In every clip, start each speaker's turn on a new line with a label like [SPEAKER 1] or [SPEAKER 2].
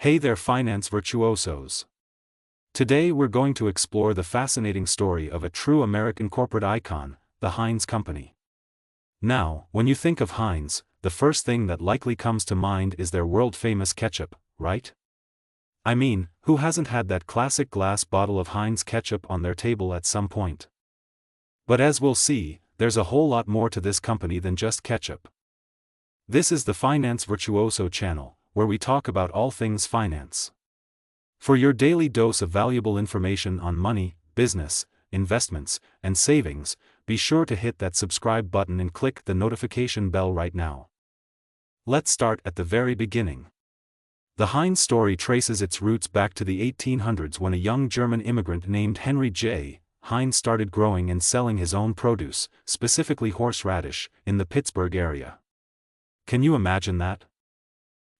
[SPEAKER 1] Hey there, finance virtuosos. Today we're going to explore the fascinating story of a true American corporate icon, the Heinz Company. Now, when you think of Heinz, the first thing that likely comes to mind is their world-famous ketchup, right? I mean, who hasn't had that classic glass bottle of Heinz ketchup on their table at some point? But as we'll see, there's a whole lot more to this company than just ketchup. This is the Finance Virtuoso channel, where we talk about all things finance. For your daily dose of valuable information on money, business, investments, and savings, be sure to hit that subscribe button and click the notification bell right now. Let's start at the very beginning. The Heinz story traces its roots back to the 1800s when a young German immigrant named Henry J. Heinz started growing and selling his own produce, specifically horseradish, in the Pittsburgh area. Can you imagine that?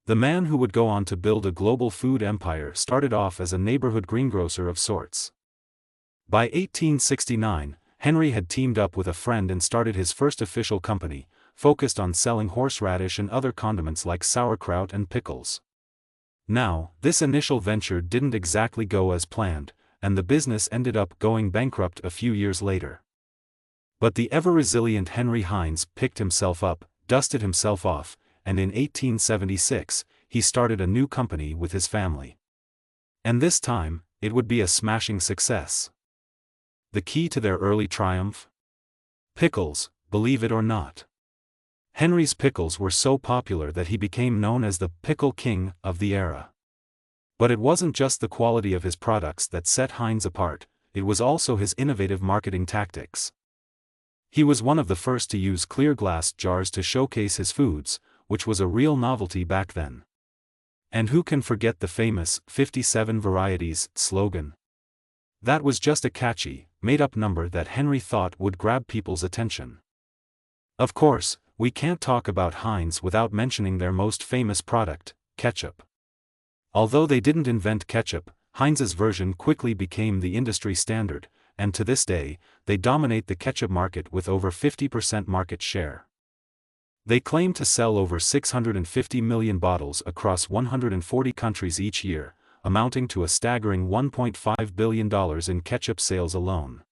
[SPEAKER 1] The man who would go on to build a global food empire started off as a neighborhood greengrocer of sorts. By 1869, Henry had teamed up with a friend and started his first official company, focused on selling horseradish and other condiments like sauerkraut and pickles. Now, this initial venture didn't exactly go as planned, and the business ended up going bankrupt a few years later. But the ever-resilient Henry Heinz picked himself up, dusted himself off, and in 1876, he started a new company with his family. And this time, it would be a smashing success. The key to their early triumph? Pickles, believe it or not. Henry's pickles were so popular that he became known as the pickle king of the era. But it wasn't just the quality of his products that set Heinz apart, it was also his innovative marketing tactics. He was one of the first to use clear glass jars to showcase his foods, which was a real novelty back then. And who can forget the famous 57 varieties slogan? That was just a catchy, made-up number that Henry thought would grab people's attention. Of course, we can't talk about Heinz without mentioning their most famous product, ketchup. Although they didn't invent ketchup, Heinz's version quickly became the industry standard, and to this day, they dominate the ketchup market with over 50% market share. They claim to sell over 650 million bottles across 140 countries each year, amounting to a staggering $1.5 billion in ketchup sales alone.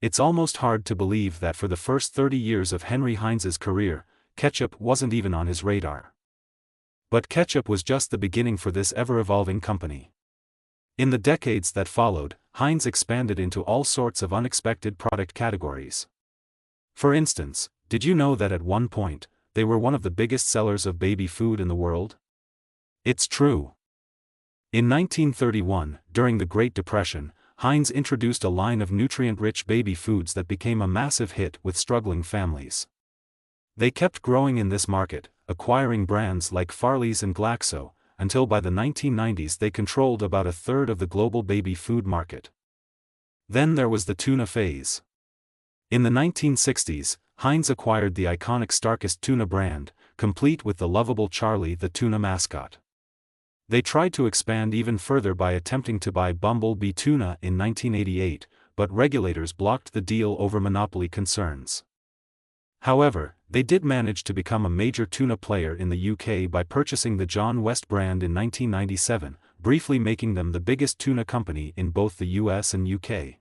[SPEAKER 1] It's almost hard to believe that for the first 30 years of Henry Heinz's career, ketchup wasn't even on his radar. But ketchup was just the beginning for this ever-evolving company. In the decades that followed, Heinz expanded into all sorts of unexpected product categories. For instance, did you know that at one point, they were one of the biggest sellers of baby food in the world? It's true. In 1931, during the Great Depression, Heinz introduced a line of nutrient-rich baby foods that became a massive hit with struggling families. They kept growing in this market, acquiring brands like Farley's and Glaxo, until by the 1990s they controlled about a third of the global baby food market. Then there was the tuna phase. In the 1960s, Heinz acquired the iconic Starkist tuna brand, complete with the lovable Charlie the tuna mascot. They tried to expand even further by attempting to buy Bumblebee Tuna in 1988, but regulators blocked the deal over monopoly concerns. However, they did manage to become a major tuna player in the UK by purchasing the John West brand in 1997, briefly making them the biggest tuna company in both the US and UK.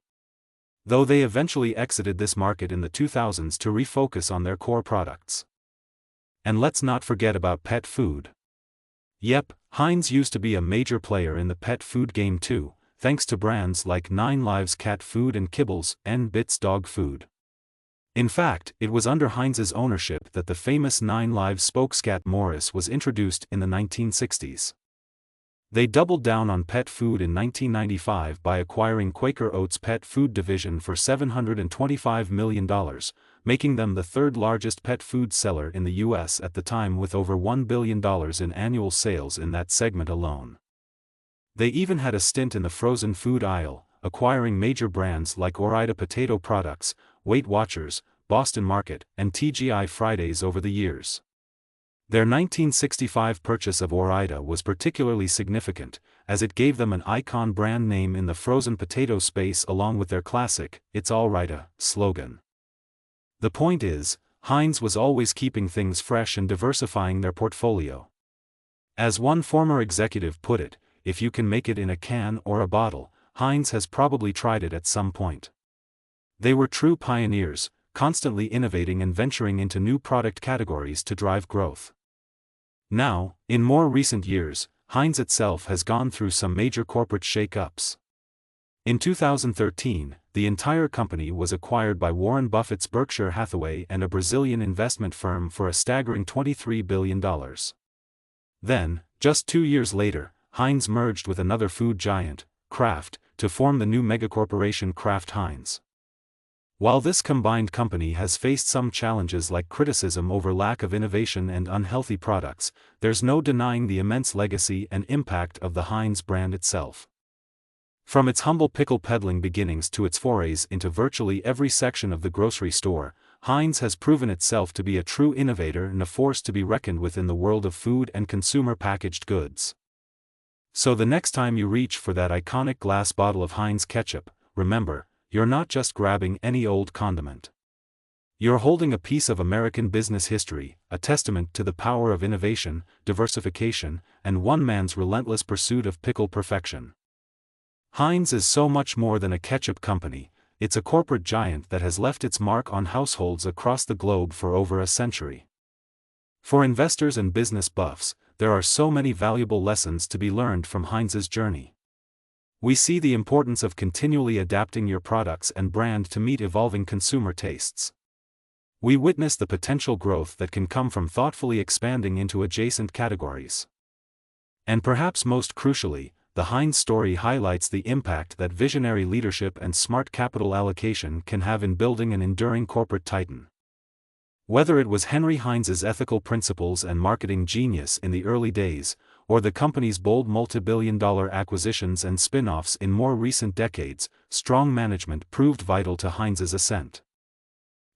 [SPEAKER 1] Though they eventually exited this market in the 2000s to refocus on their core products. And let's not forget about pet food. Yep, Heinz used to be a major player in the pet food game too, thanks to brands like 9 Lives cat food and Kibbles and Bits dog food. In fact, it was under Heinz's ownership that the famous 9 Lives spokescat Morris was introduced in the 1960s. They doubled down on pet food in 1995 by acquiring Quaker Oats' pet food division for $725 million, making them the third largest pet food seller in the US at the time with over $1 billion in annual sales in that segment alone. They even had a stint in the frozen food aisle, acquiring major brands like Ore-Ida potato products, Weight Watchers, Boston Market, and TGI Fridays over the years. Their 1965 purchase of Ore-Ida was particularly significant, as it gave them an icon brand name in the frozen potato space along with their classic, "It's All-Rita" slogan. The point is, Heinz was always keeping things fresh and diversifying their portfolio. As one former executive put it, if you can make it in a can or a bottle, Heinz has probably tried it at some point. They were true pioneers, constantly innovating and venturing into new product categories to drive growth. Now, in more recent years, Heinz itself has gone through some major corporate shake-ups. In 2013, the entire company was acquired by Warren Buffett's Berkshire Hathaway and a Brazilian investment firm for a staggering $23 billion. Then, just 2 years later, Heinz merged with another food giant, Kraft, to form the new megacorporation Kraft Heinz. While this combined company has faced some challenges like criticism over lack of innovation and unhealthy products, there's no denying the immense legacy and impact of the Heinz brand itself. From its humble pickle peddling beginnings to its forays into virtually every section of the grocery store, Heinz has proven itself to be a true innovator and a force to be reckoned with in the world of food and consumer packaged goods. So the next time you reach for that iconic glass bottle of Heinz ketchup, remember, you're not just grabbing any old condiment. You're holding a piece of American business history, a testament to the power of innovation, diversification, and one man's relentless pursuit of pickle perfection. Heinz is so much more than a ketchup company, it's a corporate giant that has left its mark on households across the globe for over a century. For investors and business buffs, there are so many valuable lessons to be learned from Heinz's journey. We see the importance of continually adapting your products and brand to meet evolving consumer tastes. We witness the potential growth that can come from thoughtfully expanding into adjacent categories. And perhaps most crucially, the Heinz story highlights the impact that visionary leadership and smart capital allocation can have in building an enduring corporate titan. Whether it was Henry Heinz's ethical principles and marketing genius in the early days, or the company's bold multi-billion-dollar acquisitions and spin-offs in more recent decades, strong management proved vital to Heinz's ascent.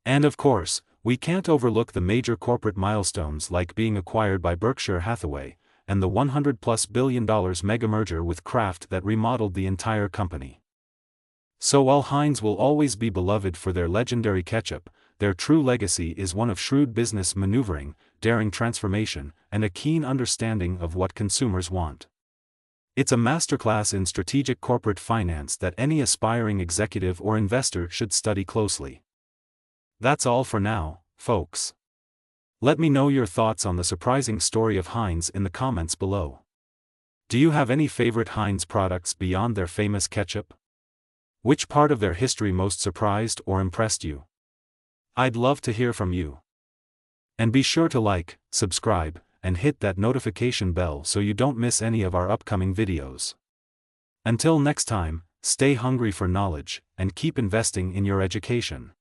[SPEAKER 1] And of course, we can't overlook the major corporate milestones like being acquired by Berkshire Hathaway, and the $100+ billion mega merger with Kraft that remodeled the entire company. So while Heinz will always be beloved for their legendary ketchup, their true legacy is one of shrewd business maneuvering, daring transformation, and a keen understanding of what consumers want. It's a masterclass in strategic corporate finance that any aspiring executive or investor should study closely. That's all for now, folks. Let me know your thoughts on the surprising story of Heinz in the comments below. Do you have any favorite Heinz products beyond their famous ketchup? Which part of their history most surprised or impressed you? I'd love to hear from you. And be sure to like, subscribe, and hit that notification bell so you don't miss any of our upcoming videos. Until next time, stay hungry for knowledge, and keep investing in your education.